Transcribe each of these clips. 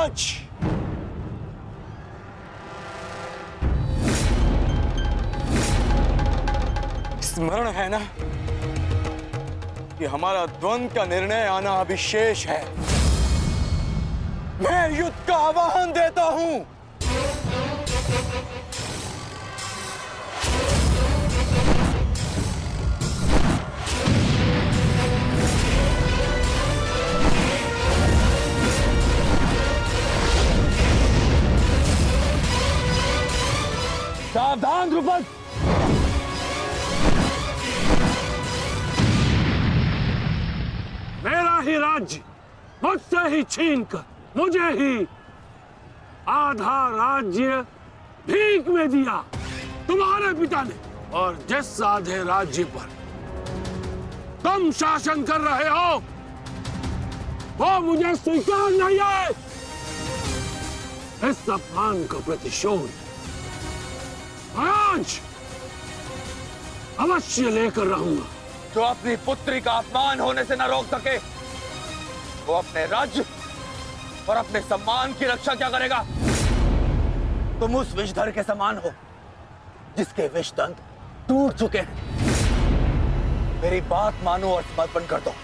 महाराज, स्मरण है ना कि हमारा द्वंद्व का निर्णय आना अभी शेष है। मैं युद्ध का आह्वान देता हूं। सावधान द्रुपद, मेरा ही राज्य मुझसे ही छीनकर मुझे ही आधा राज्य भीख में दिया तुम्हारे पिता ने, और जिस आधे राज्य पर तुम शासन कर रहे हो वो मुझे स्वीकार नहीं है। इस अपमान का प्रतिशोध आज अवश्य लेकर रहूंगा। जो अपनी पुत्री का अपमान होने से न रोक सके, वो अपने राज्य और अपने सम्मान की रक्षा क्या करेगा? तुम उस विषधर के समान हो जिसके विषदंत टूट चुके हैं। मेरी बात मानो और समर्पण कर दो,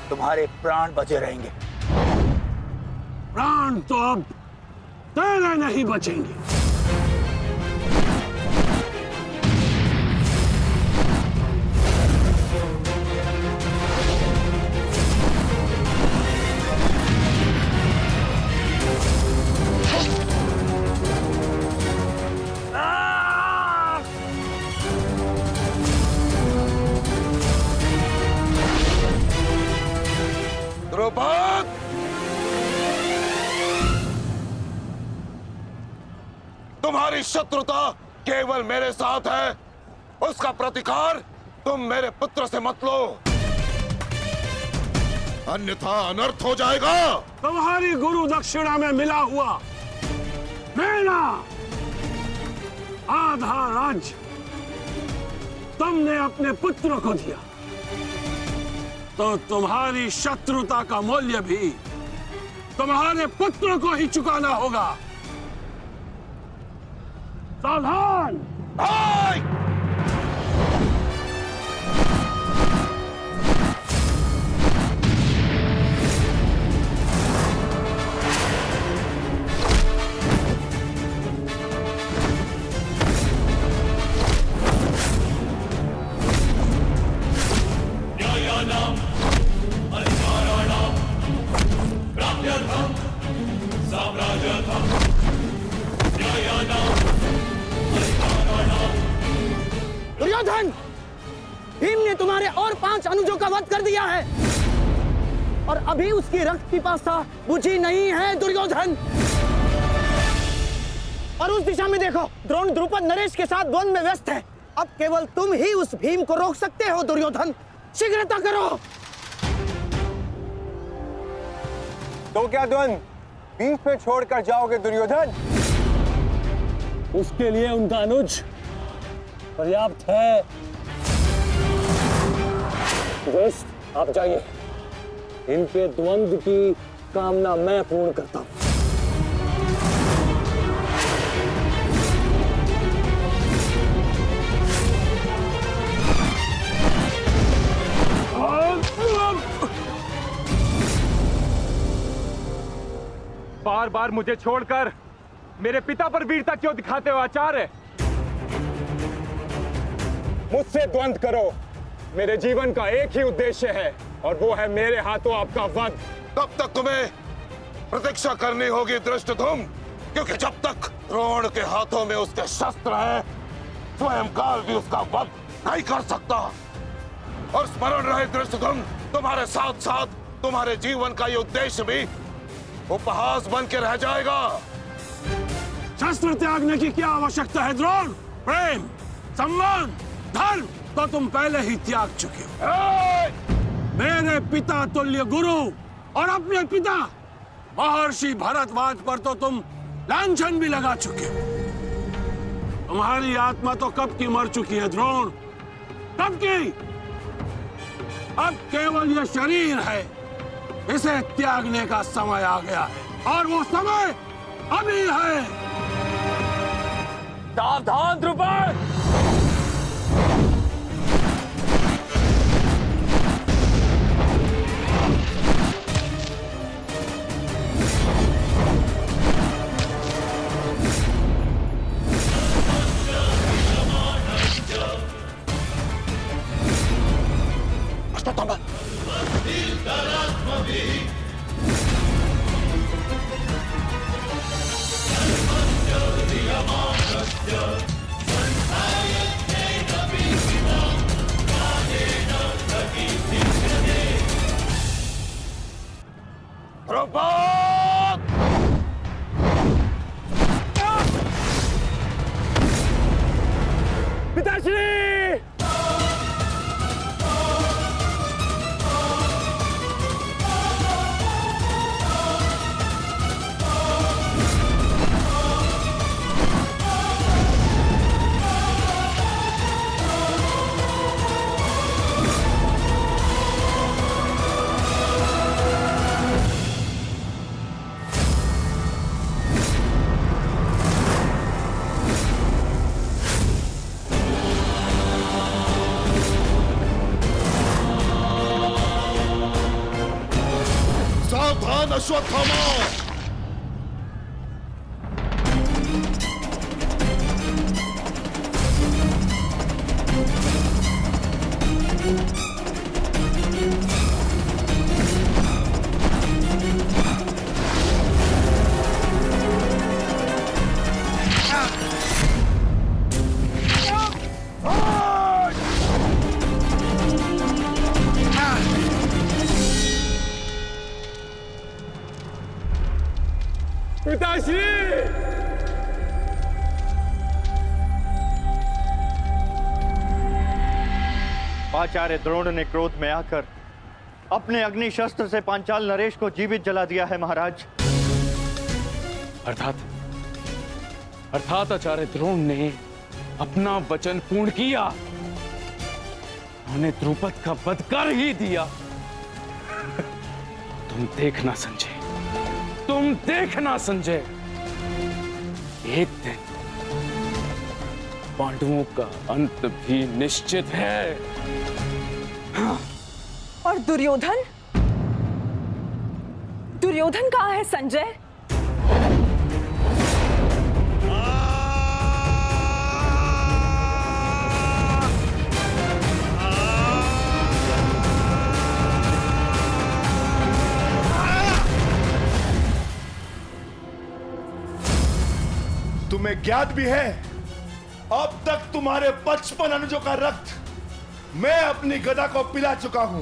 तुम्हारे प्राण बचे रहेंगे। प्राण तो अब तेरे नहीं बचेंगे। द्रुपद, तुम्हारी शत्रुता केवल मेरे साथ है, उसका प्रतिकार तुम मेरे पुत्र से मत लो, अन्यथा अनर्थ हो जाएगा। तुम्हारी गुरु दक्षिणा में मिला हुआ मेरा आधा राज्य तुमने अपने पुत्र को दिया, तो तुम्हारी शत्रुता का मूल्य भी तुम्हारे पुत्र को ही चुकाना होगा। सावधान! दुर्योधन, भीम ने तुम्हारे और 5 अनुजों का वध कर दिया है और अभी उसकी रक्त पिपासा बुझी नहीं है दुर्योधन। और उस दिशा में देखो, द्रोण द्रुपद नरेश के साथ द्वंद्व में व्यस्त है। अब केवल तुम ही उस भीम को रोक सकते हो दुर्योधन, शीघ्रता करो। तो क्या द्वंद्व बीच में छोड़कर जाओगे दुर्योधन? उसके लिए उनका अनुज पर्याप्त है। आप जाइए, इनके द्वंद्व की कामना मैं पूर्ण करता हूं। बार बार मुझे छोड़कर मेरे पिता पर वीरता क्यों दिखाते हो आचार्य? मुझसे द्वंद्व करो, मेरे जीवन का एक ही उद्देश्य है और वो है मेरे हाथों आपका वध। तब तक तुम्हें प्रतीक्षा करनी होगी धृष्टद्युम्न, क्योंकि जब तक द्रोण के हाथों में उसके शस्त्र हैं, स्वयं काल भी उसका वध नहीं कर सकता। और स्मरण रहे धृष्टद्युम्न, तुम्हारे साथ साथ तुम्हारे जीवन का ये उद्देश्य भी उपहास बन के रह जाएगा। शस्त्र त्यागने की क्या आवश्यकता है द्रोण? प्रेम, सम्मान, धर्म तो तुम पहले ही त्याग चुके हो। मेरे पिता तुल्य गुरु और अपने पिता महर्षि भरद्वाज पर तो तुम लांछन भी लगा चुके हो। तुम्हारी आत्मा तो कब की मर चुकी है द्रोण, कब की। अब केवल यह शरीर है इसे त्यागने का समय आ गया है और वो समय अभी है। सावधान द्रुपद! अश्वत्थामा! द्रुपद! पिताश्री! सावधान अश्वत्थामा! पिताश्री! आचार्य द्रोण ने क्रोध में आकर अपने अग्नि शस्त्र से पांचाल नरेश को जीवित जला दिया है महाराज। अर्थात आचार्य द्रोण ने अपना वचन पूर्ण किया। उन्होंने द्रुपद का वध कर ही दिया। तुम देखना संजय, तुम देखना संजय, एक दिन पांडवों का अंत भी निश्चित है। और दुर्योधन? दुर्योधन कहाँ है संजय? तुम्हें ज्ञात भी है, अब तक तुम्हारे 55 अनुजों का रक्त मैं अपनी गदा को पिला चुका हूं।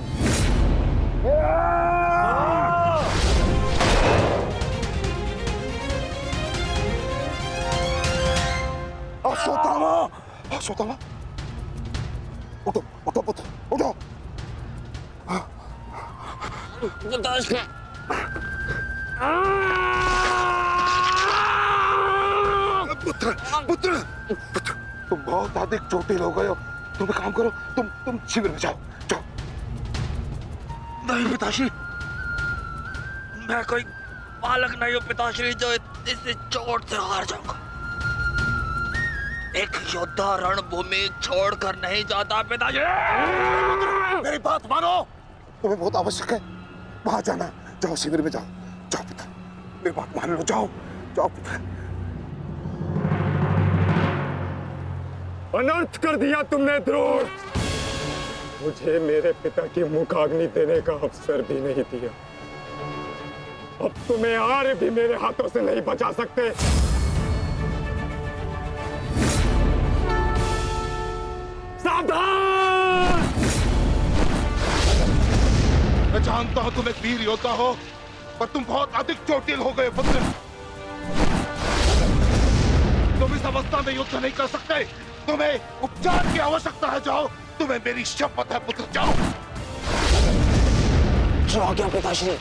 अश्वत्थामा! अश्वत्थामा! उठो, उठो पुत्र, उठो! पुत्र, पुत्र, पुत्र, तुम बहुत अधिक चोटिल हो गए हो। तुम एक काम करो, तुम शिविर में जाओ, जाओ। नहीं पिताश्री, मैं कोई बालक नहीं हूं पिताश्री जो इस चोट से हार जाऊंगा। एक योद्धा रणभूमि छोड़कर नहीं जाता पिताश्री। मेरी बात मानो, तुम्हें बहुत आवश्यक है, वहां जाना। जाओ शिविर में जाओ, जाओ पुत्र, मेरी बात मान लो, जाओ, जाओ पुत्र। अनर्थ कर दिया तुमने द्रोण। मुझे मेरे पिता की मुखाग्नि देने का अवसर भी नहीं दिया। अब तुम्हें आर्य भी मेरे हाथों से नहीं बचा सकते। सावधान! मैं जानता हूं तुम एक वीर योद्धा हो, पर तुम बहुत अधिक चोटिल हो गए पुत्र। तुम इस अवस्था में युद्ध नहीं कर सकते। तुम्हें उपचार की आवश्यकता है। जाओ, तुम्हें मेरी शपथ है पुत्र, जाओ। क्या पिताश्री?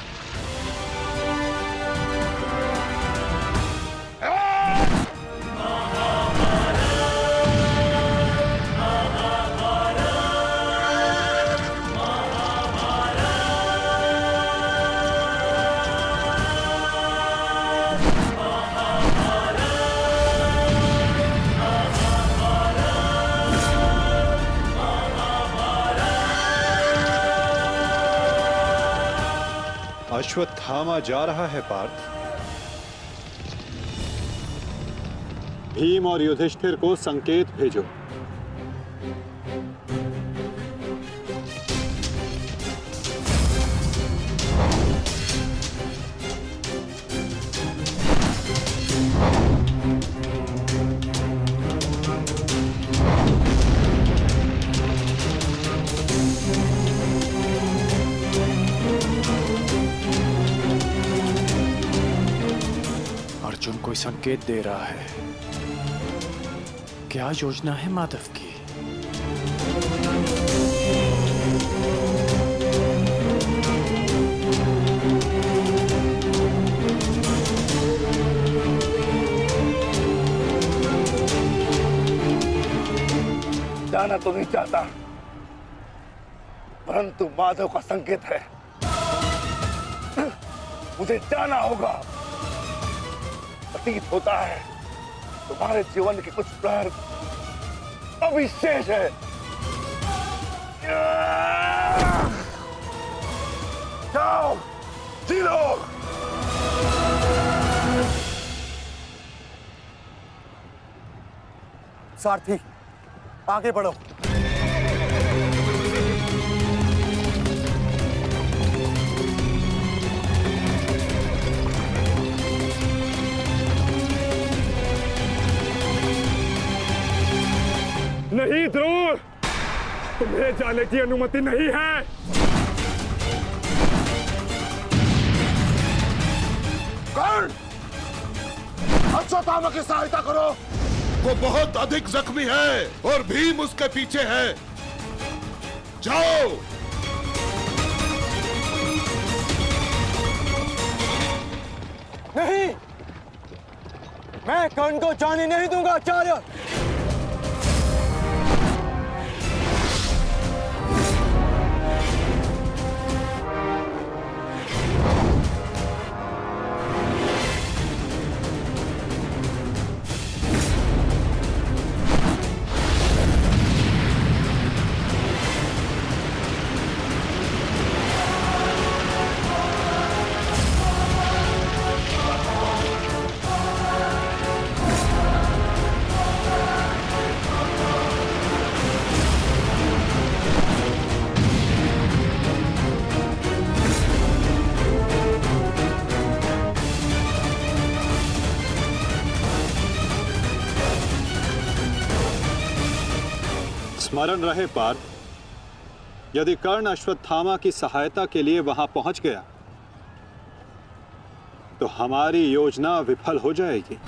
अश्वत्थामा जा रहा है पार्थ। भीम और युधिष्ठिर को संकेत भेजो। अर्जुन कोई संकेत दे रहा है। क्या योजना है माधव की? जाना तो नहीं चाहता, परंतु माधव का संकेत है, मुझे जाना होगा। प्रतीत होता है तुम्हारे जीवन के कुछ प्रहर अभी शेष है। जाओ, जी लो। सारथी, आगे बढ़ो। नहीं द्रोण, तुम्हें जाने की अनुमति नहीं है। कर्ण, अश्वत्थामा की सहायता करो। वो बहुत अधिक जख्मी है और भीम उसके पीछे है। जाओ। नहीं, मैं कर्ण को जाने नहीं दूंगा आचार्य। स्मरण रहे पार्थ, यदि कर्ण अश्वत्थामा की सहायता के लिए वहां पहुंच गया तो हमारी योजना विफल हो जाएगी।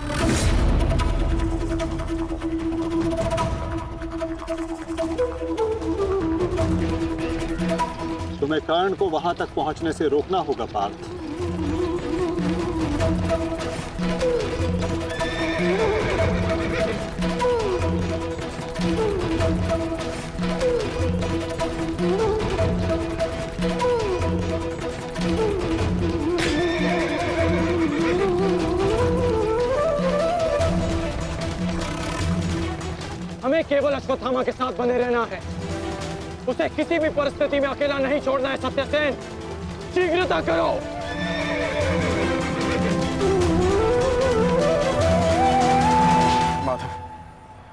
तुम्हें कर्ण को वहां तक पहुंचने से रोकना होगा पार्थ। हमें केवल अश्वत्थामा के साथ बने रहना है। उसे किसी भी परिस्थिति में अकेला नहीं छोड़ना है। सत्यसेन, शीघ्रता करो। माधव,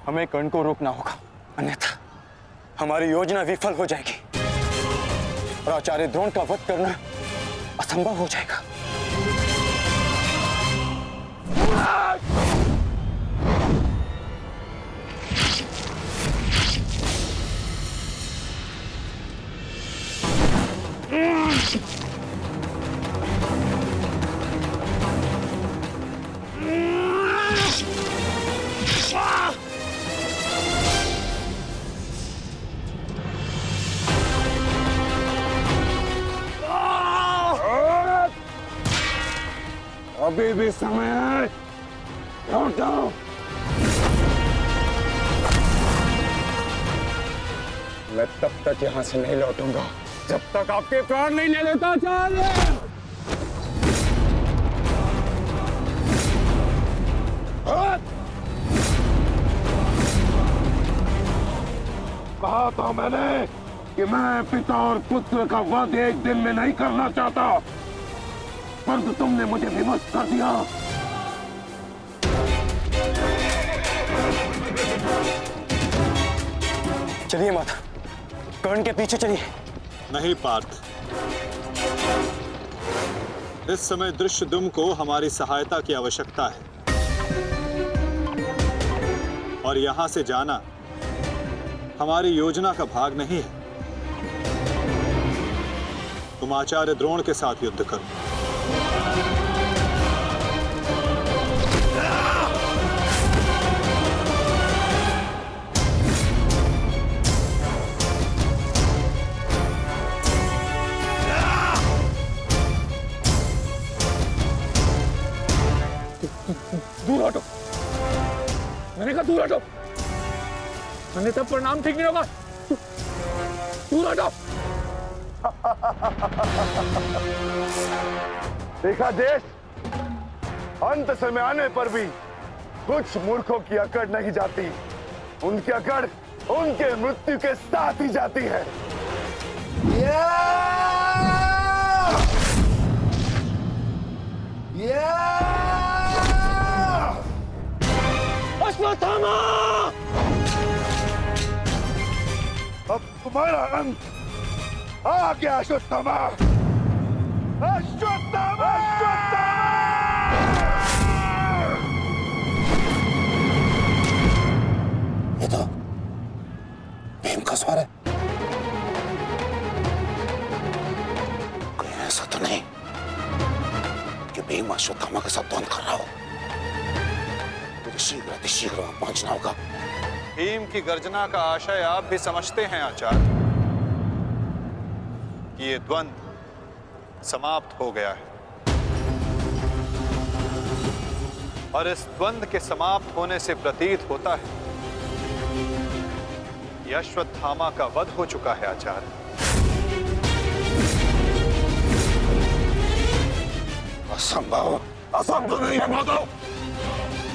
हमें कर्ण को रोकना होगा, अन्यथा हमारी योजना विफल हो जाएगी और आचार्य द्रोण का वध करना असंभव हो जाएगा। अभी भी समय है, लौटो। मैं तब तक यहां से नहीं लौटूंगा जब तक आपके प्राण नहीं ले लेता आचार्य। कहा था मैंने कि मैं पिता और पुत्र का वध एक दिन में नहीं करना चाहता। पर तो तुमने मुझे विवश कर दिया। चलिए माता, कर्ण के पीछे चलिए। नहीं पार्थ, इस समय दृश्यद्युम्न को हमारी सहायता की आवश्यकता है और यहां से जाना हमारी योजना का भाग नहीं है। तुम आचार्य द्रोण के साथ युद्ध करो। दूर हटो, मैंने कहा दूर हटो। मैंने तब प्रणाम ठीक नहीं होगा। दूर हटो। देखा देश, अंत समय आने पर भी कुछ मूर्खों की अकड़ नहीं जाती। उनकी अकड़ उनके मृत्यु के साथ ही जाती है। अश्वत्थामा! अब तुम्हारा अंत आ गया अश्वत्थामा। अश्वत्थामा! ये तो भीम का स्वर है। कोई ऐसा तो नहीं कि भीम अश्वत्थामा के साथ द्वंद्व कर रहा हो। मुझे शीघ्र वहां पहुंचना होगा। भीम की गर्जना का आशय आप भी समझते हैं आचार्य कि ये द्वंद्व समाप्त हो गया है और इस द्वंद्व के समाप्त होने से प्रतीत होता है कि अश्वत्थामा का वध हो चुका है आचार्य। असंभव, असंभव नहीं है माधव।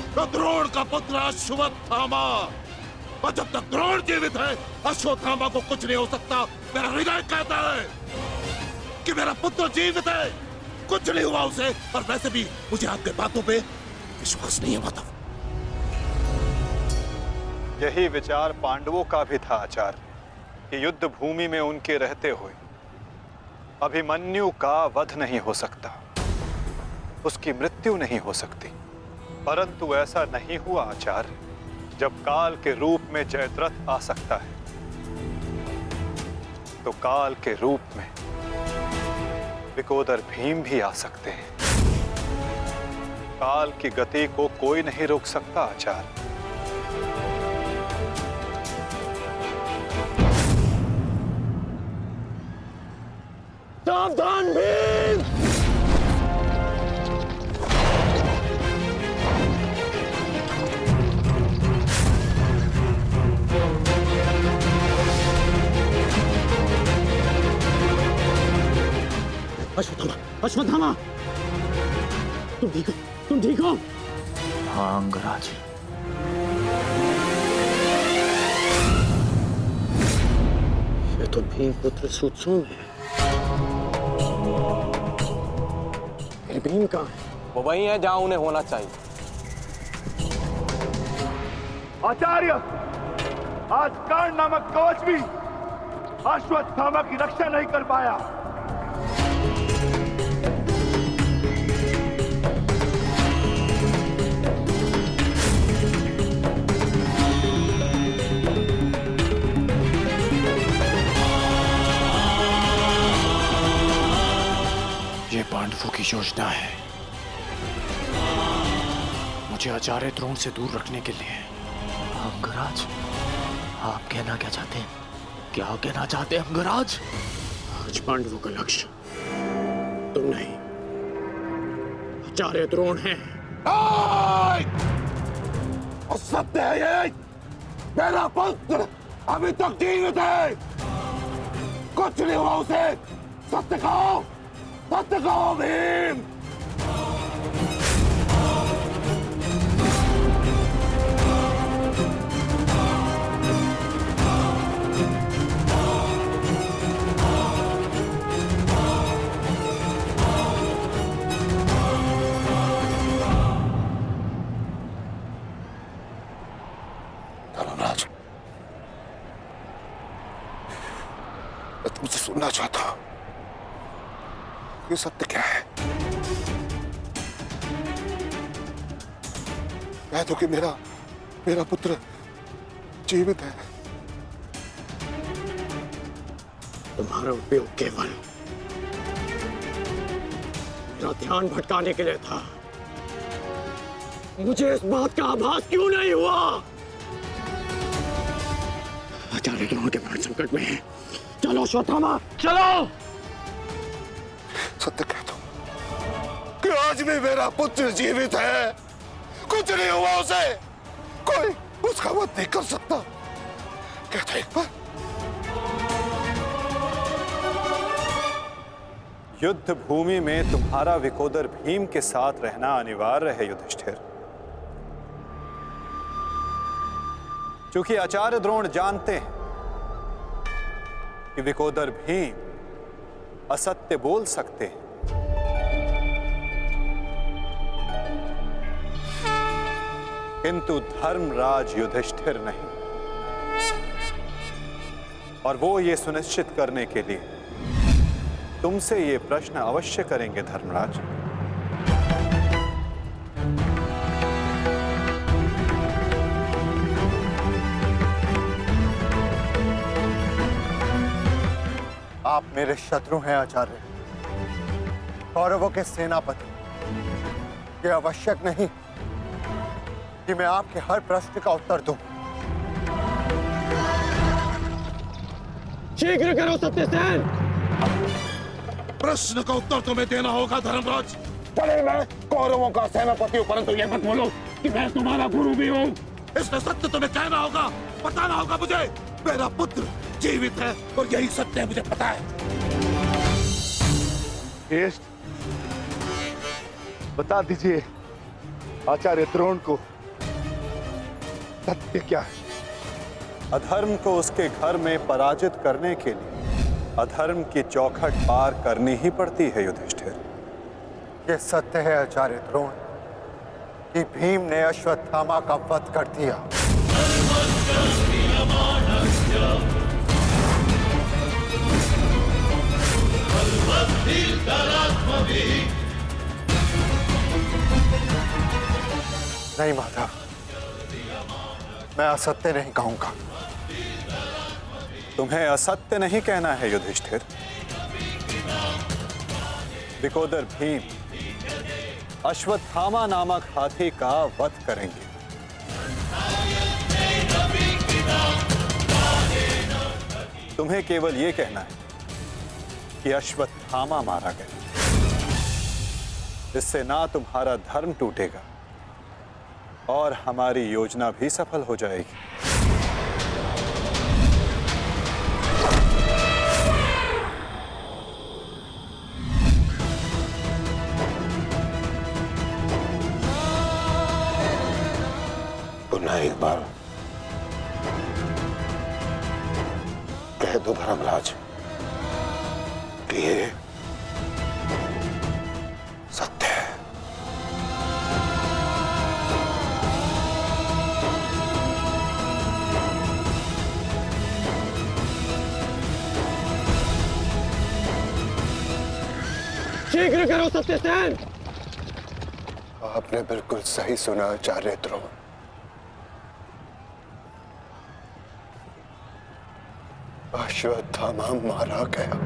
तो द्रोण का पुत्र अश्वत्थामा, और जब तक द्रोण जीवित है अश्वत्थामा को कुछ नहीं हो सकता। मेरा हृदय कहता है कि मेरा पुत्र जीवित है, कुछ नहीं हुआ उसे। और वैसे भी मुझे आपके बातों पे विश्वास नहीं है माधव। यही विचार पांडवों का भी था आचार्य कि युद्ध भूमि में उनके रहते हुए अभिमन्यु का वध नहीं हो सकता, उसकी मृत्यु नहीं हो सकती। परंतु ऐसा नहीं हुआ आचार्य। जब काल के रूप में जयद्रथ आ सकता है तो काल के रूप में विकोदर भीम भी आ सकते हैं। काल की गति को कोई नहीं रोक सकता आचार्य। सावधान भीम! अश्वत्थामा, अश्वत्थामा, तुम ठीक हो? तुम ठीक हो? हाँ अंगराज। ये तो भीम पुत्र सुत्सोम है। फिर भीम कहाँ है? वो वही है जहां उन्हें होना चाहिए। आचार्य, आज कर्ण नामक कवच भी अश्वत्थामा की रक्षा नहीं कर पाया। ये पांडवों की योजना है, मुझे आचार्य द्रोण से दूर रखने के लिए। अंगराज, आप कहना क्या चाहते हैं? क्या कहना चाहते हैं अंगराज? आज पांडवों का लक्ष्य तुम नहीं, आचार्य द्रोण है। सत्य है ये, मेरा पुत्र अभी तक जीवित है, कुछ नहीं हुआ उसे। सत्य कहो, सत्य कहो भीम। मैं तुमसे सुनना चाहता हूं, ये सत्य क्या है? कह दो कि मेरा पुत्र जीवित है। तुम्हारा उपयोग केवल मेरा ध्यान भटकाने के लिए था। मुझे इस बात का आभास क्यों नहीं हुआ? आचार्य द्रोण के प्राण संकट में हैं। चलो अश्वत्थामा, चलो। सत्य कह दो कि आज भी मेरा पुत्र जीवित है, कुछ नहीं हुआ उसे, कोई उसका वध नहीं कर सकता। कहता एक बार। युद्ध भूमि में तुम्हारा विकोदर भीम के साथ रहना अनिवार्य है युधिष्ठिर, क्योंकि आचार्य द्रोण जानते हैं कि विकोदर भीम असत्य बोल सकते हैं, किंतु धर्मराज युधिष्ठिर नहीं। और वो ये सुनिश्चित करने के लिए तुमसे ये प्रश्न अवश्य करेंगे धर्मराज। आप मेरे शत्रु हैं आचार्य, कौरवों के सेनापति। ये आवश्यक नहीं कि मैं आपके हर प्रश्न का उत्तर दूं। शीघ्र करो सत्यसेन। प्रश्न का उत्तर तुम्हें देना होगा धर्मराज। भले मैं कौरवों का सेनापति हूं, परंतु ये मत बोलो कि मैं तुम्हारा गुरु भी हूं। इसमें सत्य तुम्हें कहना होगा, बताना होगा मुझे। मेरा पुत्र जीवित है और यही सत्य है, मुझे पता है। ज्येष्ठ, बता दीजिए आचार्य द्रोण को सत्य क्या है? अधर्म को उसके घर में पराजित करने के लिए अधर्म की चौखट पार करनी ही पड़ती है युधिष्ठिर। ये सत्य है आचार्य द्रोण कि भीम ने अश्वत्थामा का वध कर दिया। नहीं माधव, मैं असत्य नहीं कहूंगा। तुम्हें असत्य नहीं कहना है युधिष्ठिर। विकोदर भीम अश्वत्थामा नामक हाथी का वध करेंगे। तुम्हें केवल यह कहना है कि अश्वत्थामा मारा गया। इससे ना तुम्हारा धर्म टूटेगा और हमारी योजना भी सफल हो जाएगी। पुनः एक बार कह दो धर्मराज कि ये सत्य है। शीघ्र करो सत्यसेन। आपने बिल्कुल सही सुना आचार्य द्रोण। अश्वत्थामा मारा गया।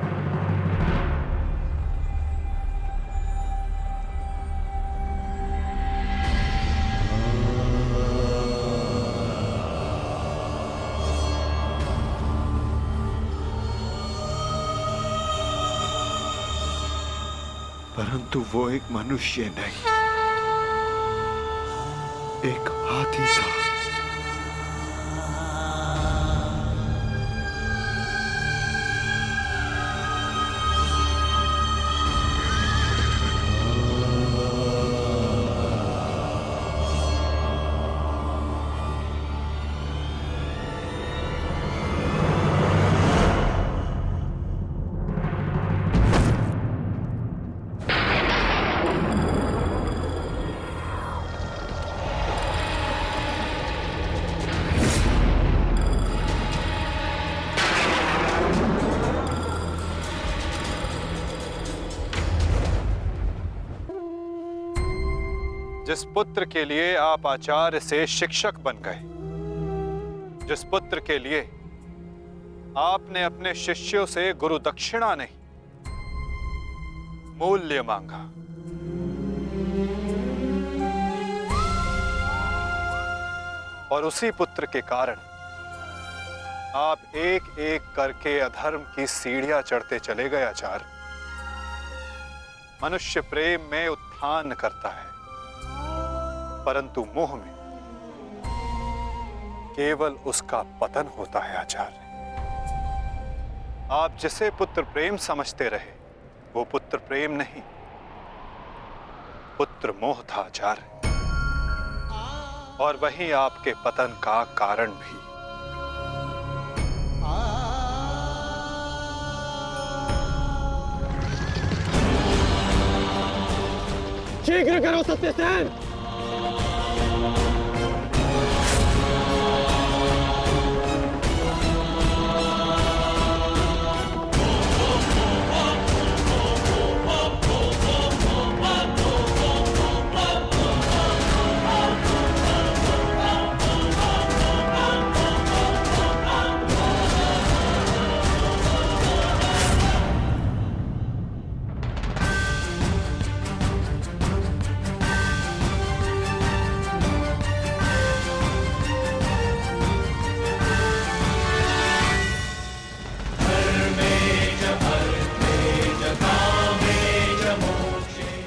परंतु वो एक मनुष्य नहीं, एक हाथी था। जिस पुत्र के लिए आप आचार्य से शिक्षक बन गए, जिस पुत्र के लिए आपने अपने शिष्यों से गुरु दक्षिणा नहीं मूल्य मांगा, और उसी पुत्र के कारण आप एक एक करके अधर्म की सीढ़ियां चढ़ते चले गए आचार्य। मनुष्य प्रेम में उत्थान करता है, परंतु मोह में केवल उसका पतन होता है आचार्य। आप जिसे पुत्र प्रेम समझते रहे, वो पुत्र प्रेम नहीं, पुत्र मोह था आचार्य, और वही आपके पतन का कारण भी। शीघ्र करो सत्यसेन।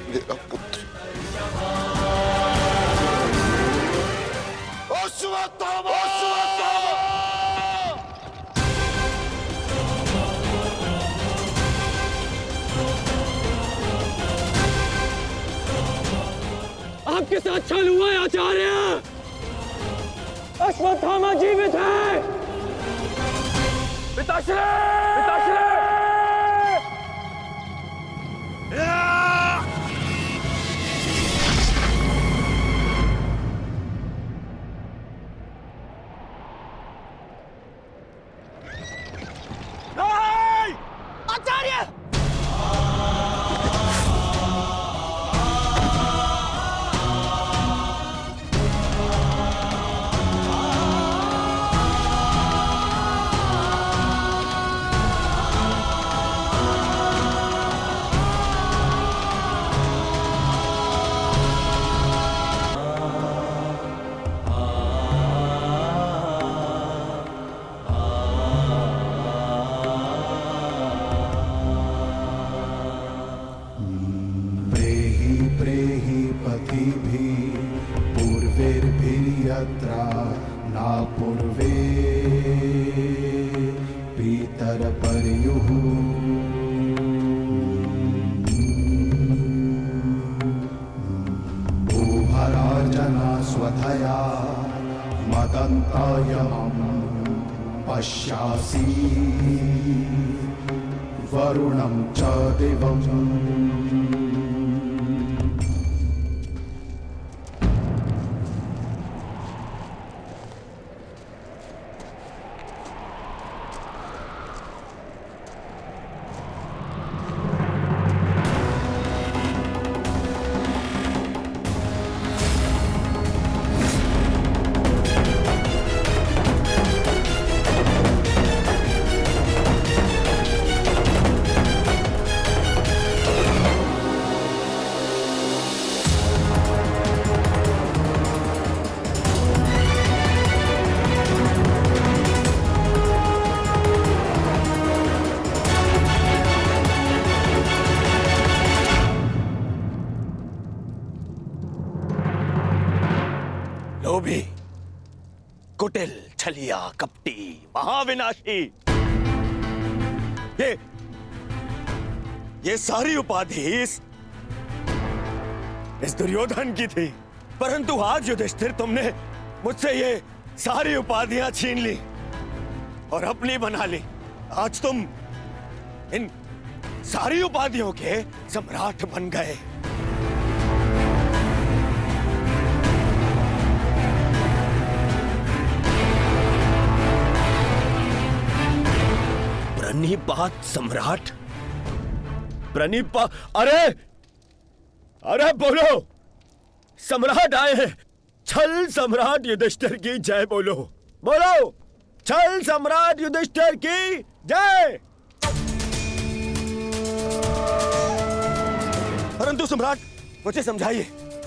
मेरा पुत्र अश्वत्थामा! आपके साथ छल हुआ है आचार्य। अश्वत्थामा जीवित है। पिताश्री! पिताश्री! आचार्य! पूर्वेर्भिर्यत्रा ना पूर्वे पीतरपर्युः भूभरार्जना स्वधया मदन्तायमं पश्यासि वरुणं च दिवम्। लोभी, कुटिल, छलिया, कपटी, महाविनाशी, ये सारी उपाधि इस दुर्योधन की थी, परंतु आज युधिष्ठिर तुमने मुझसे ये सारी उपाधियां छीन ली और अपनी बना ली। आज तुम इन सारी उपाधियों के सम्राट बन गए। प्रणिपात सम्राट, प्रणिपा, अरे बोलो, सम्राट आए हैं। छल सम्राट युधिष्ठिर की जय बोलो। बोलो, छल सम्राट युधिष्ठिर की जय। परंतु सम्राट, मुझे समझाइए,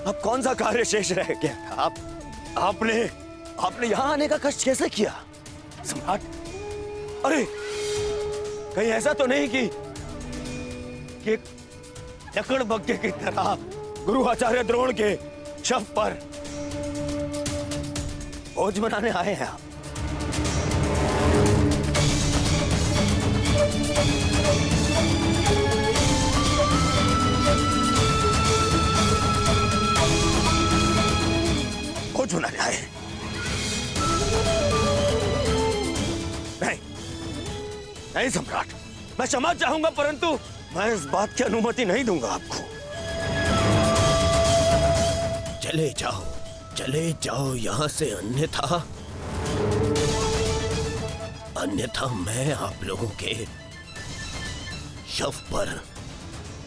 अब कौन सा कार्य शेष रह गया था? आपने यहां आने का कष्ट कैसे किया सम्राट? अरे कहीं ऐसा तो नहीं कि लकड़बग्घे की तरह गुरु आचार्य द्रोण के शव पर भोज मनाने आए हैं आप? भोज मनाने आए हैं? नहीं सम्राट, मैं क्षमा चाहूंगा, परंतु मैं इस बात की अनुमति नहीं दूंगा आपको। चले जाओ यहां से, अन्यथा मैं आप लोगों के शव पर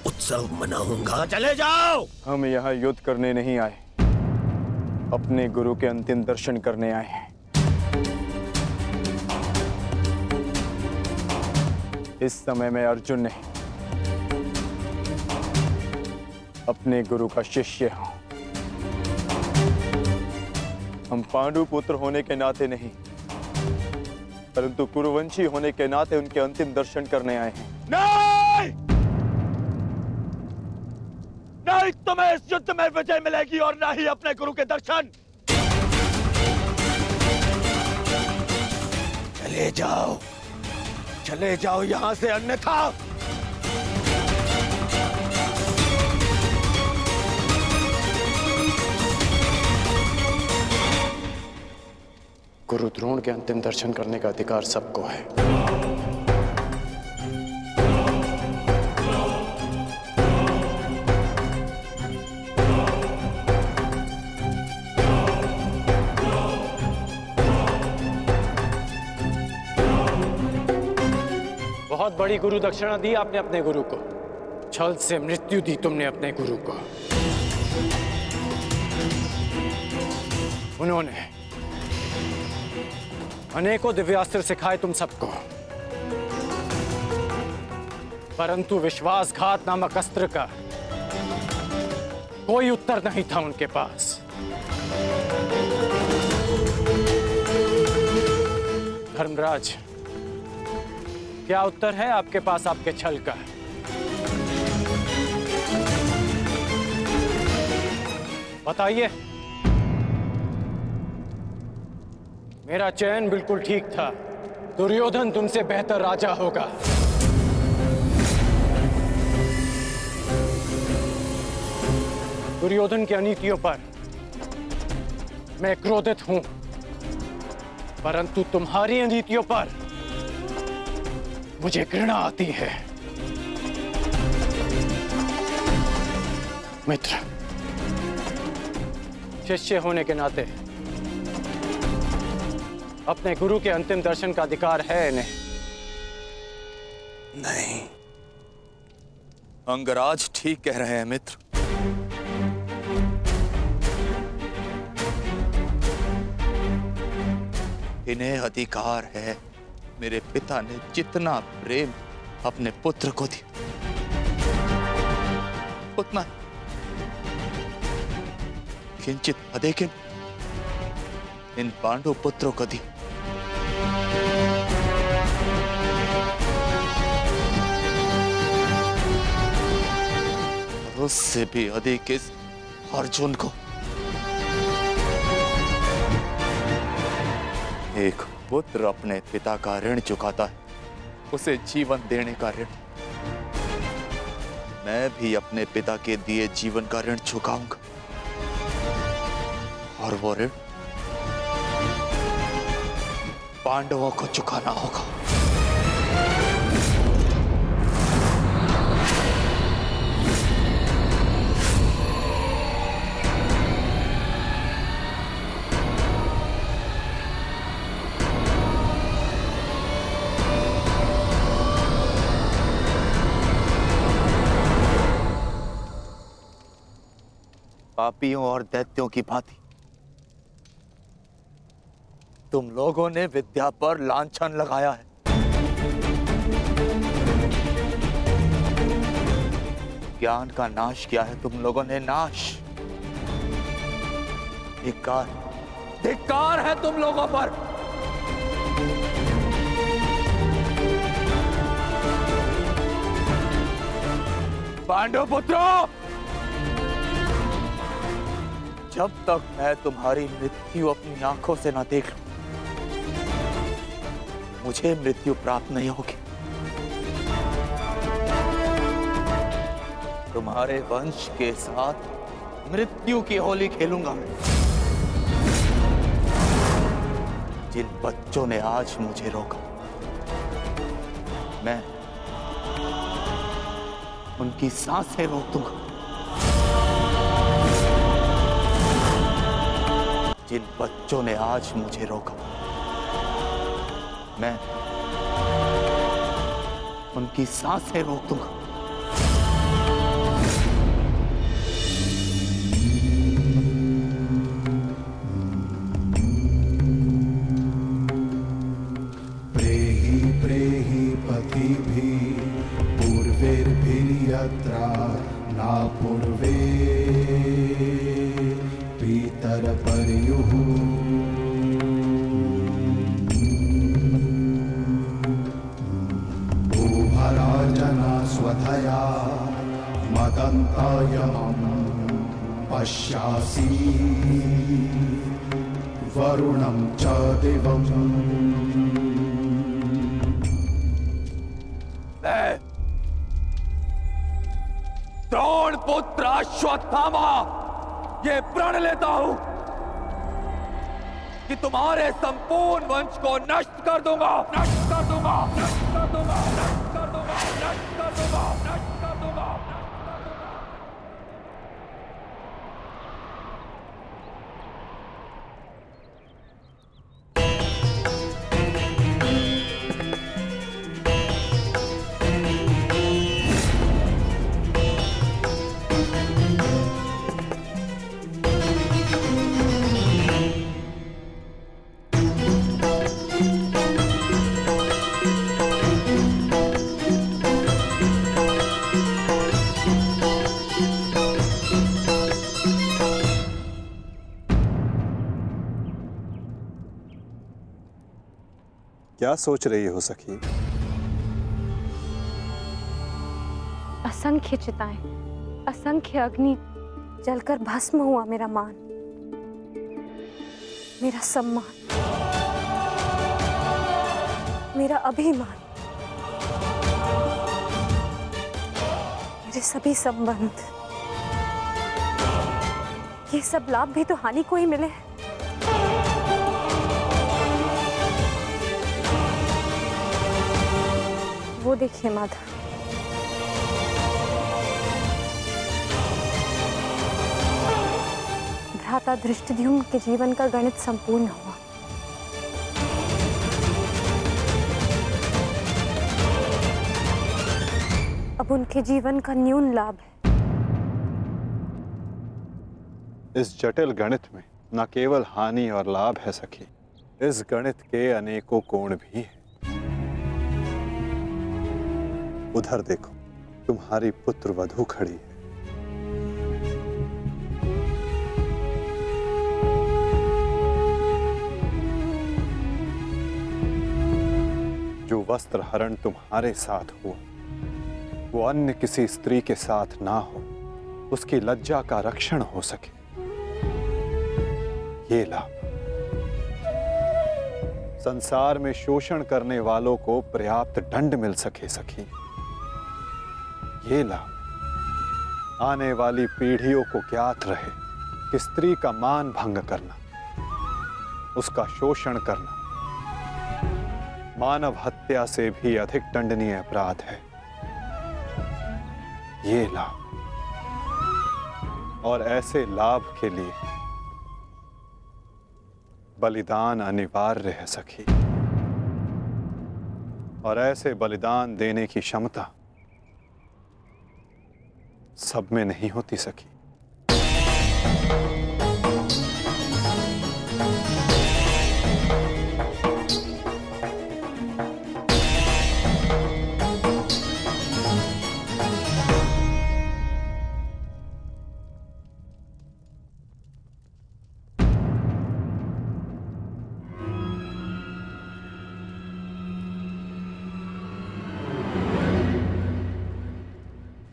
उत्सव मनाऊंगा। चले जाओ। हम यहाँ युद्ध करने नहीं आए, अपने गुरु के अंतिम दर्शन करने आए हैं। इस समय मैं अर्जुन नहीं, अपने गुरु का शिष्य हूं। हम पांडु पुत्र होने के नाते नहीं, परंतु कुरुवंशी होने के नाते उनके अंतिम दर्शन करने आए हैं। नहीं, तुम्हें इस युद्ध में विजय मिलेगी और ना ही अपने गुरु के दर्शन। चले जाओ यहां से, अन्यथा गुरु द्रोण के अंतिम दर्शन करने का अधिकार सबको है। बहुत बड़ी गुरु दक्षिणा दी आपने अपने गुरु को। छल से मृत्यु दी तुमने अपने गुरु को। उन्होंने अनेकों दिव्यास्त्र सिखाए तुम सबको, परंतु विश्वासघात नामक अस्त्र का कोई उत्तर नहीं था उनके पास। धर्मराज, क्या उत्तर है आपके पास आपके छल का? बताइए। मेरा चयन बिल्कुल ठीक था। दुर्योधन तुमसे बेहतर राजा होगा। दुर्योधन की अनीतियों पर मैं क्रोधित हूं, परंतु तुम्हारी अनीतियों पर मुझे घृणा आती है। मित्र, शिष्य होने के नाते अपने गुरु के अंतिम दर्शन का अधिकार है इन्हें? नहीं, अंगराज ठीक कह रहे हैं मित्र। इन्हें अधिकार है। मेरे पिता ने जितना प्रेम अपने पुत्र को दिया, उतना किंचित अधिक इन पांडु पुत्रों को दिया। उससे भी अधिक इस अर्जुन को। एक पुत्र अपने पिता का ऋण चुकाता है, उसे जीवन देने का ऋण। मैं भी अपने पिता के दिए जीवन का ऋण चुकाऊंगा, और वो ऋण पांडवों को चुकाना होगा। पापियों और दैत्यों की भांति तुम लोगों ने विद्या पर लांछन लगाया है। ज्ञान का नाश किया है तुम लोगों ने, नाश। धिक्कार, धिक्कार है तुम लोगों पर। पांडव पुत्रों, जब तक मैं तुम्हारी मृत्यु अपनी आंखों से न देख लूं, मुझे मृत्यु प्राप्त नहीं होगी। तुम्हारे वंश के साथ मृत्यु की होली खेलूंगा मैं। जिन बच्चों ने आज मुझे रोका, मैं उनकी सांसें रोक दूंगा। जिन बच्चों ने आज मुझे रोका, मैं उनकी सांसें रोक दूंगा। प्रेहि प्रेहि पतिभिः पूर्वैर्भिर्यत्र न पूर्वे पितरपर्युः भूभरार्जना स्वधया मदन्तायमं पश्यासि वरुणं च दिवम्। द्रोण पुत्र अश्वत्थामा ये प्रण लेता हूं कि तुम्हारे संपूर्ण वंश को नष्ट कर दूंगा, नष्ट कर दूंगा, नष्ट कर दूंगा, नष्ट कर दूंगा, नष्ट कर दूंगा, नष्ट कर दूंगा। क्या सोच रही हो सखी? असंख्य चिताएं, असंख्य अग्नि जलकर भस्म हुआ मेरा मान, मेरा सम्मान, मेरा अभिमान, मेरे सभी संबंध। ये सब लाभ भी तो हानि को ही मिले हैं। वो देखिए माधव, भ्राता धृष्टद्युम्न के जीवन का गणित संपूर्ण हुआ। अब उनके जीवन का न्यून लाभ है। इस जटिल गणित में न केवल हानि और लाभ है सखी, इस गणित के अनेकों कोण भी हैं। उधर देखो, तुम्हारी पुत्र वधू खड़ी है। जो वस्त्र हरण तुम्हारे साथ हुआ, वो अन्य किसी स्त्री के साथ ना हो, उसकी लज्जा का रक्षण हो सके, ये लाभ। संसार में शोषण करने वालों को पर्याप्त दंड मिल सके सखी, ये लाभ। आने वाली पीढ़ियों को ज्ञात रहे कि स्त्री का मान भंग करना, उसका शोषण करना मानव हत्या से भी अधिक दंडनीय अपराध है, ये लाभ। और ऐसे लाभ के लिए बलिदान अनिवार्य है सखी, और ऐसे बलिदान देने की क्षमता सब में नहीं होती सखी।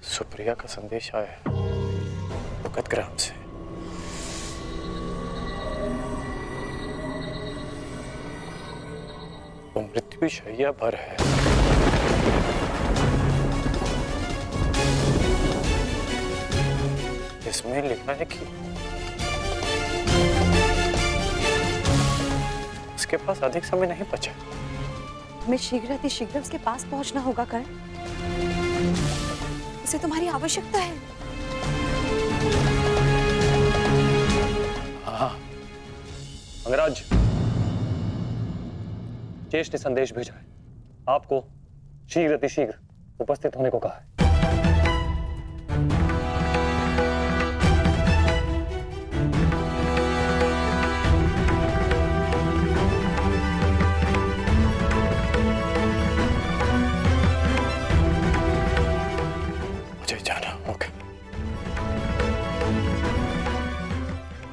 सुप्रिया का संदेश आया है भगत ग्राम से। वो मृत्यु शैया पर है। इसमें लिखा है कि उसके पास अधिक समय नहीं बचा। हमें शीघ्र उसके पास पहुंचना होगा कर्ण। उसे तुम्हारी आवश्यकता है। हाँ, अंगराज, ज्येष्ठ ने संदेश भेजा है। आपको शीघ्र उपस्थित होने को कहा है। जाना होगा,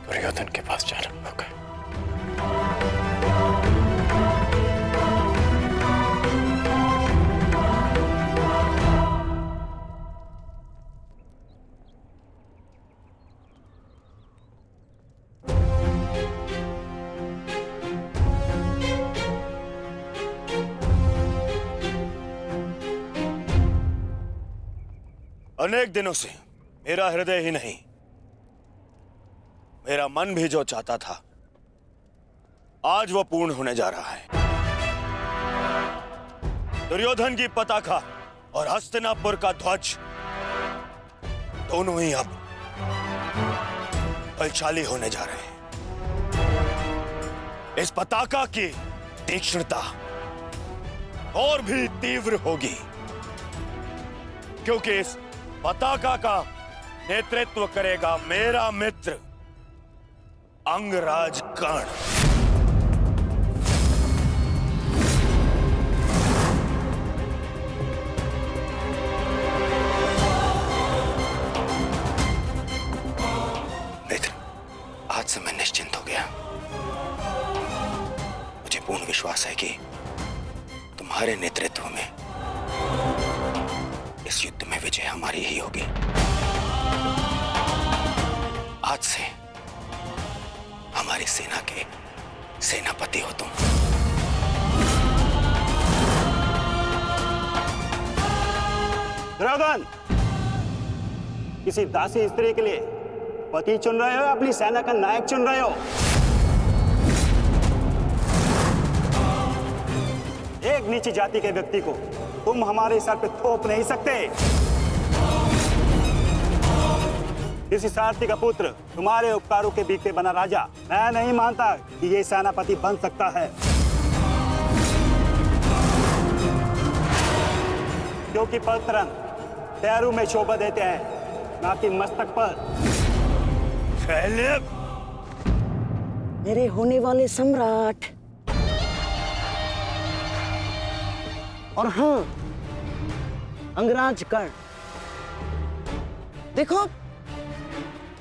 दुर्योधन के पास जाना होगा। अनेक दिनों से मेरा हृदय ही नहीं, मेरा मन भी जो चाहता था, आज वो पूर्ण होने जा रहा है। दुर्योधन की पताका और हस्तिनापुर का ध्वज दोनों ही अब बलशाली होने जा रहे हैं। इस पताका की तीक्ष्णता और भी तीव्र होगी, क्योंकि इस पताका का नेतृत्व करेगा मेरा मित्र अंगराज कर्ण। मित्र, आज से मैं निश्चिंत हो गया। मुझे पूर्ण विश्वास है कि तुम्हारे नेतृत्व में इस युद्ध में विजय हमारी ही होगी। आज से हमारी सेना के सेनापति हो तुम। दुर्योधन, किसी दासी स्त्री के लिए पति चुन रहे हो या अपनी सेना का नायक चुन रहे हो? एक नीची जाति के व्यक्ति को तुम हमारे सर पे थोप नहीं सकते। किसी सारथी का पुत्र तुम्हारे उपकारों के बीच पे बना राजा मैं नहीं मानता कि ये सेनापति बन सकता है, क्योंकि पलतरन पैरों में शोभा देते हैं, ना कि मस्तक पर। मेरे होने वाले सम्राट, और हाँ अंगराज कर्ण, देखो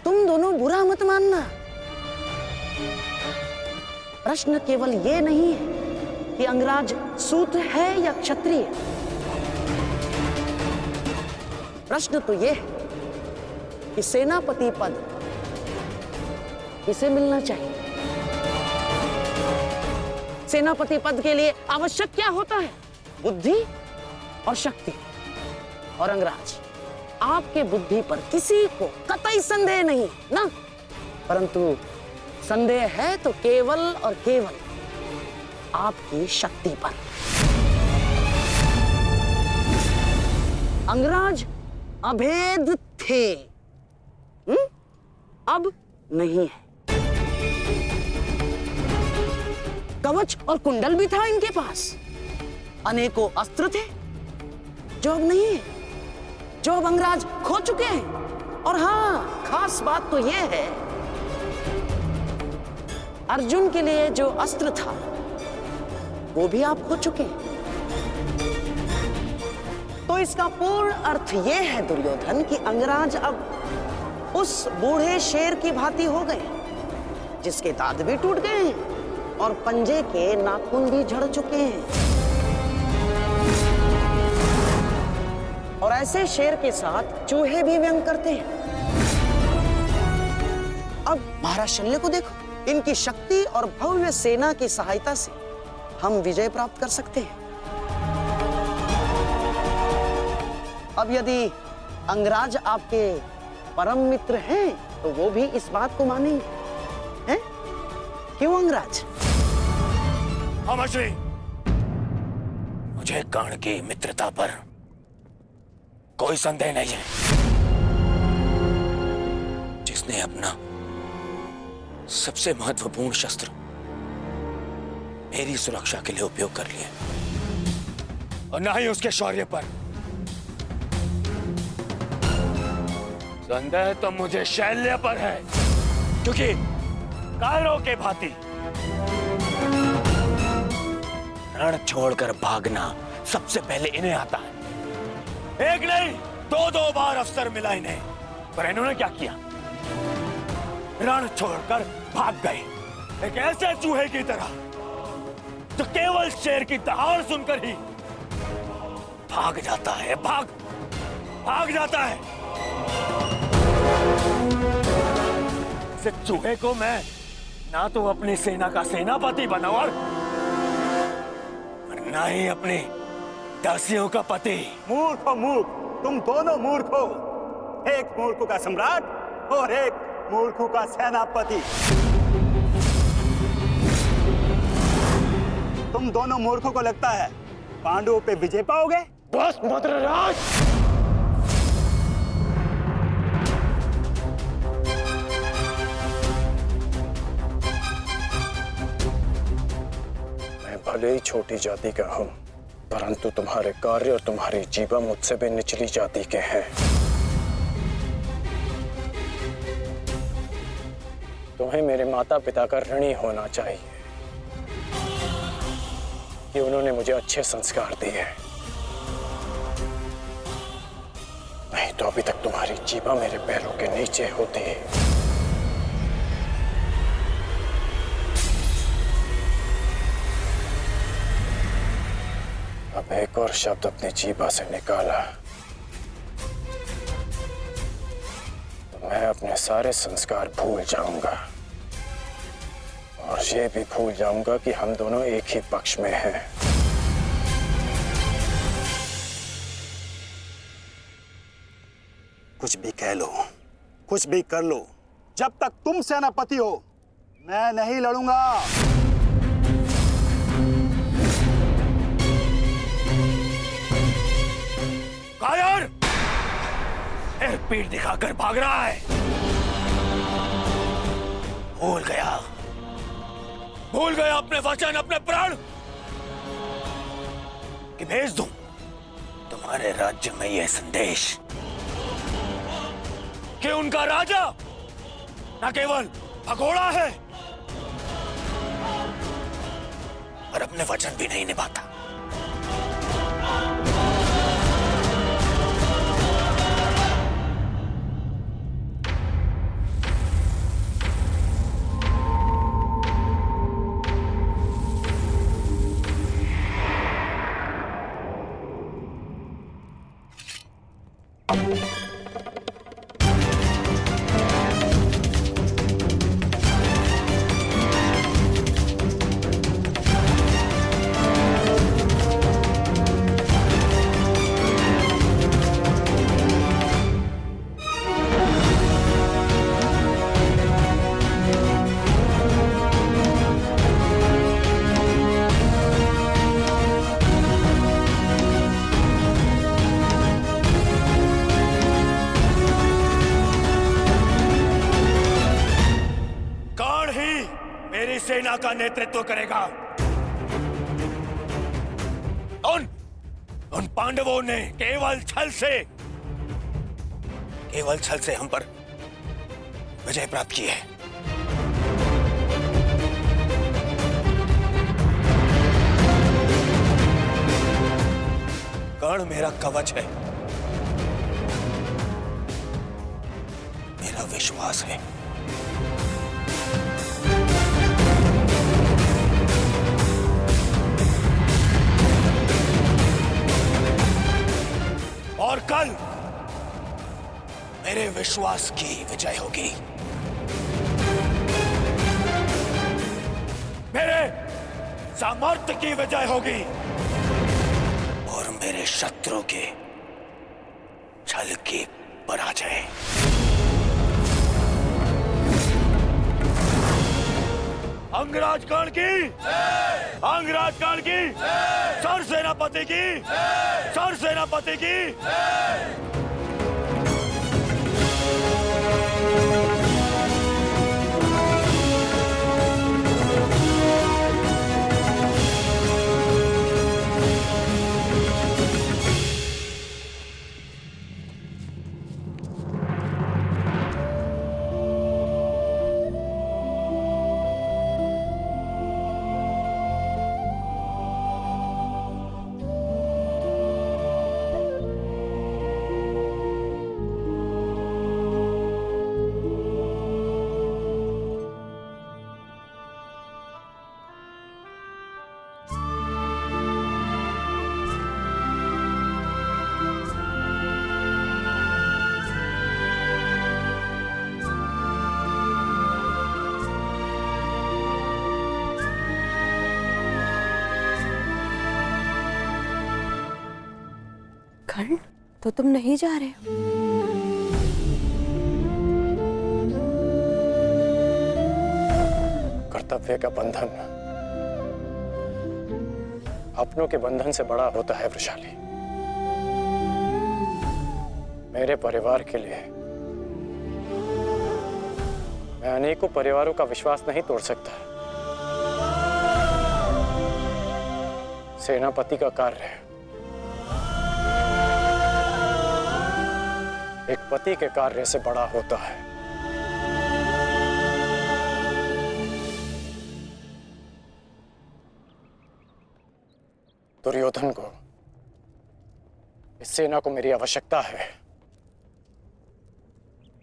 तुम दोनों बुरा मत मानना। प्रश्न केवल ये नहीं है कि अंगराज सूत्र है या क्षत्रिय। प्रश्न तो ये है कि सेनापति पद किसे मिलना चाहिए। सेनापति पद के लिए आवश्यक क्या होता है? बुद्धि और शक्ति। और अंगराज, आपके बुद्धि पर किसी को कतई संदेह नहीं ना, परंतु संदेह है तो केवल और केवल आपकी शक्ति पर। अंगराज अभेद थे, अब नहीं है। कवच और कुंडल भी था इनके पास, अनेकों अस्त्र थे जो अब नहीं है, जो अब अंगराज खो चुके हैं। और हाँ, खास बात तो यह है अर्जुन के लिए जो अस्त्र था वो भी आप खो चुके हैं। तो इसका पूर्ण अर्थ यह है दुर्योधन कि अंगराज अब उस बूढ़े शेर की भांति हो गए जिसके दांत भी टूट गए हैं और पंजे के नाखून भी झड़ चुके हैं। और ऐसे शेर के साथ चूहे भी व्यंग करते हैं। अब महाराज शल्य को देखो, इनकी शक्ति और भव्य सेना की सहायता से हम विजय प्राप्त कर सकते हैं। अब यदि अंगराज आपके परम मित्र हैं तो वो भी इस बात को मानेंगे, हैं? क्यों अंगराज? अमश्री, मुझे कर्ण की मित्रता पर कोई संदेह नहीं है। जिसने अपना सबसे महत्वपूर्ण शस्त्र मेरी सुरक्षा के लिए उपयोग कर लिया, और ना ही उसके शौर्य पर। संदेह तो मुझे शैल्य पर है, क्योंकि कायरों के भांति रण छोड़कर भागना सबसे पहले इन्हें आता है। एक नहीं, दो बार अवसर मिला इन्हें, पर इन्होंने क्या किया? रण छोड़कर भाग गए, एक ऐसे चूहे की तरह जो केवल शेर की दहाड़ सुनकर ही भाग जाता है, भाग जाता है। इस चूहे को मैं ना तो अपनी सेना का सेनापति बनाऊं और ना ही अपनी दासियों का पति। मूर्ख हो मूर्ख, तुम दोनों मूर्ख हो। एक मूर्ख का सम्राट और एक मूर्ख का सेनापति। तुम दोनों मूर्खों को लगता है पांडवों पे विजय पाओगे? बस मद्रराज, मैं भले ही छोटी जाति का हूं, परंतु तुम्हारे कार्य और तुम्हारी जीवा मुझसे भी निचली जाति के हैं। तुम्हें मेरे माता पिता का ऋणी होना चाहिए कि उन्होंने मुझे अच्छे संस्कार दिए, नहीं तो अभी तक तुम्हारी जीवा मेरे पैरों के नीचे होती। अब एक और शब्द अपनी जीभा से निकाला तो मैं अपने सारे संस्कार भूल जाऊंगा, और ये भी भूल जाऊंगा कि हम दोनों एक ही पक्ष में हैं। कुछ भी कह लो, कुछ भी कर लो, जब तक तुम सेनापति हो मैं नहीं लड़ूंगा। कायर, पीठ दिखाकर भाग रहा है। भूल गया अपने वचन, अपने प्राण कि भेज दूं तुम्हारे राज्य में यह संदेश कि उनका राजा न केवल भगोड़ा है और अपने वचन भी नहीं निभाता। सेना का नेतृत्व करेगा। उन पांडवों ने केवल छल से हम पर विजय प्राप्त की है। कर्ण मेरा कवच है, मेरा विश्वास है। और कल मेरे विश्वास की विजय होगी, मेरे सामर्थ्य की विजय होगी और मेरे शत्रु के छल की पराजय। अंगराज कर्ण की, अंगराज कर्ण की, सर सेनापति की, सर सेनापति की। कर्ण, तो तुम नहीं जा रहे हो? कर्तव्य का बंधन अपनों के बंधन से बड़ा होता है वृषाली। मेरे परिवार के लिए मैं अनेकों परिवारों का विश्वास नहीं तोड़ सकता। सेनापति का कार्य एक पति के कार्य से बड़ा होता है। दुर्योधन को, इस सेना को मेरी आवश्यकता है।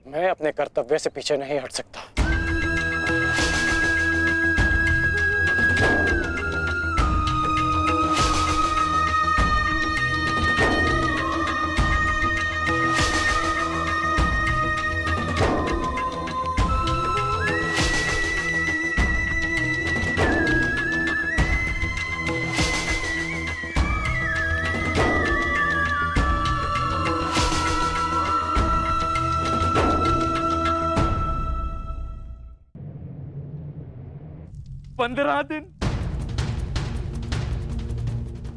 मैं अपने कर्तव्य से पीछे नहीं हट सकता।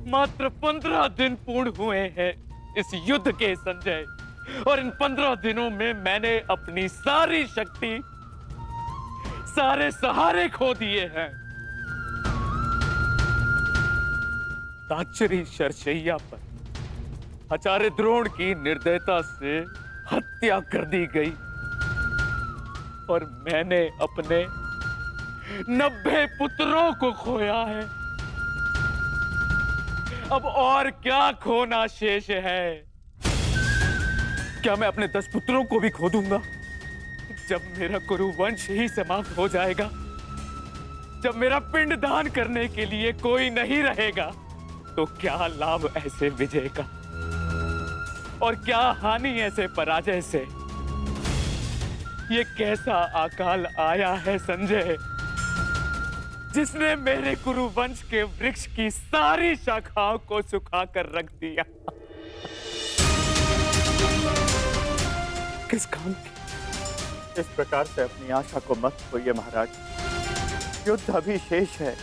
मात्र 15 दिन पूर्ण हुए हैं इस युद्ध के संजय, और इन 15 दिनों में मैंने अपनी सारी शक्ति, सारे सहारे खो दिए हैं। ताचरी शरशैया पर आचार्य द्रोण की निर्दयता से हत्या कर दी गई और मैंने अपने 90 पुत्रों को खोया है। अब और क्या खोना शेष है? क्या मैं अपने 10 पुत्रों को भी खो दूंगा? जब मेरा कुरुवंश ही समाप्त हो जाएगा, जब मेरा पिंड दान करने के लिए कोई नहीं रहेगा, तो क्या लाभ ऐसे विजय का और क्या हानि ऐसे पराजय से? ये कैसा अकाल आया है संजय, जिसने मेरे कुरुवंश के वृक्ष की सारी शाखाओं को सुखाकर रख दिया। किस काम की? इस प्रकार से अपनी आशा को मत खोइए महाराज। युद्ध अभी शेष है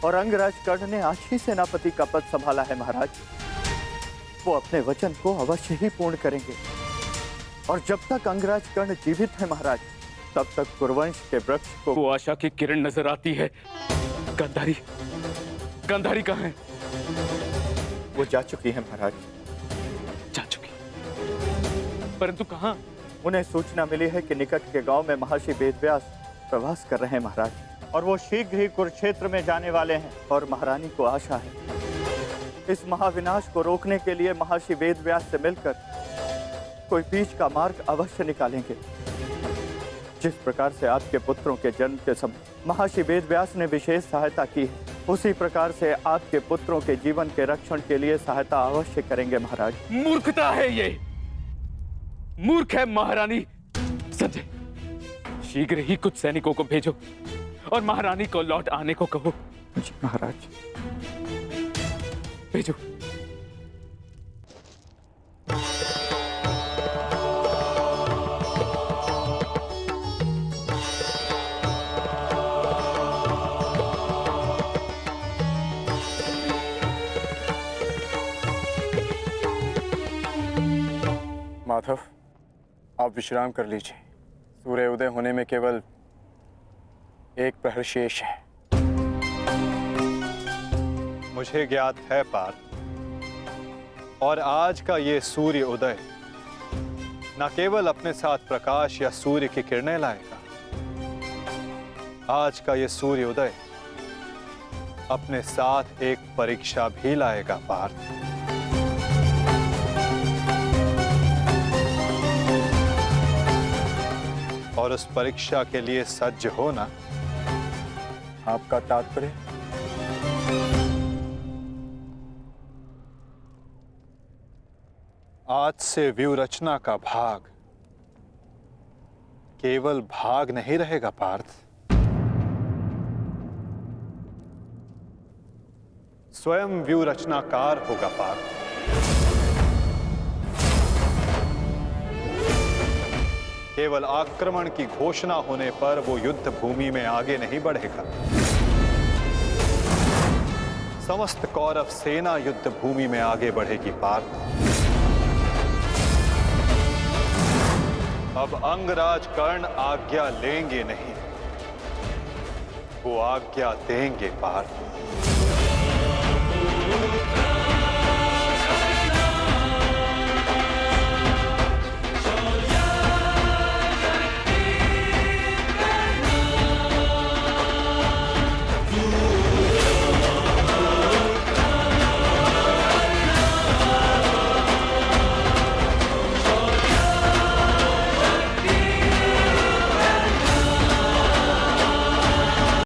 और अंगराज कर्ण ने आज ही सेनापति का पद संभाला है महाराज। वो अपने वचन को अवश्य ही पूर्ण करेंगे और जब तक अंगराज कर्ण जीवित है महाराज, तब तक कुरुवंश के वृक्ष को। वो आशा की किरण नजर आती है। गांधारी, गांधारी कहाँ है? वो जा चुकी है महाराज। जा चुकी? परंतु कहाँ? उन्हें सूचना मिली है कि निकट के गांव में महर्षि वेदव्यास प्रवास कर रहे हैं महाराज, और वो शीघ्र ही कुरुक्षेत्र में जाने वाले हैं। और महारानी को आशा है इस महाविनाश को रोकने के लिए महर्षि वेदव्यास से मिलकर कोई बीच का मार्ग अवश्य निकालेंगे। जिस प्रकार से आपके पुत्रों के जन्म के समय महर्षि वेदव्यास ने विशेष सहायता की है, उसी प्रकार से आपके पुत्रों के जीवन के रक्षण के लिए सहायता अवश्य करेंगे महाराज। मूर्खता है ये, मूर्ख है महारानी। संजय, शीघ्र ही कुछ सैनिकों को भेजो और महारानी को लौट आने को कहो। जी महाराज। भेजो। माधव, आप विश्राम कर लीजिए। सूर्य उदय होने में केवल एक प्रहर शेष है। मुझे ज्ञात है पार्थ, और आज का ये सूर्य उदय न केवल अपने साथ प्रकाश या सूर्य की किरणें लाएगा, आज का ये सूर्य उदय अपने साथ एक परीक्षा भी लाएगा पार्थ। और उस परीक्षा के लिए सज्ज होना। आपका तात्पर्य? आज से व्यूह रचना का भाग केवल भाग नहीं रहेगा पार्थ, स्वयं व्यूह रचनाकार होगा पार्थ। केवल आक्रमण की घोषणा होने पर वो युद्ध भूमि में आगे नहीं बढ़ेगा। समस्त कौरव सेना युद्ध भूमि में आगे बढ़ेगी पार्थ। अब अंगराज कर्ण आज्ञा लेंगे नहीं, वो आज्ञा देंगे पार्थ।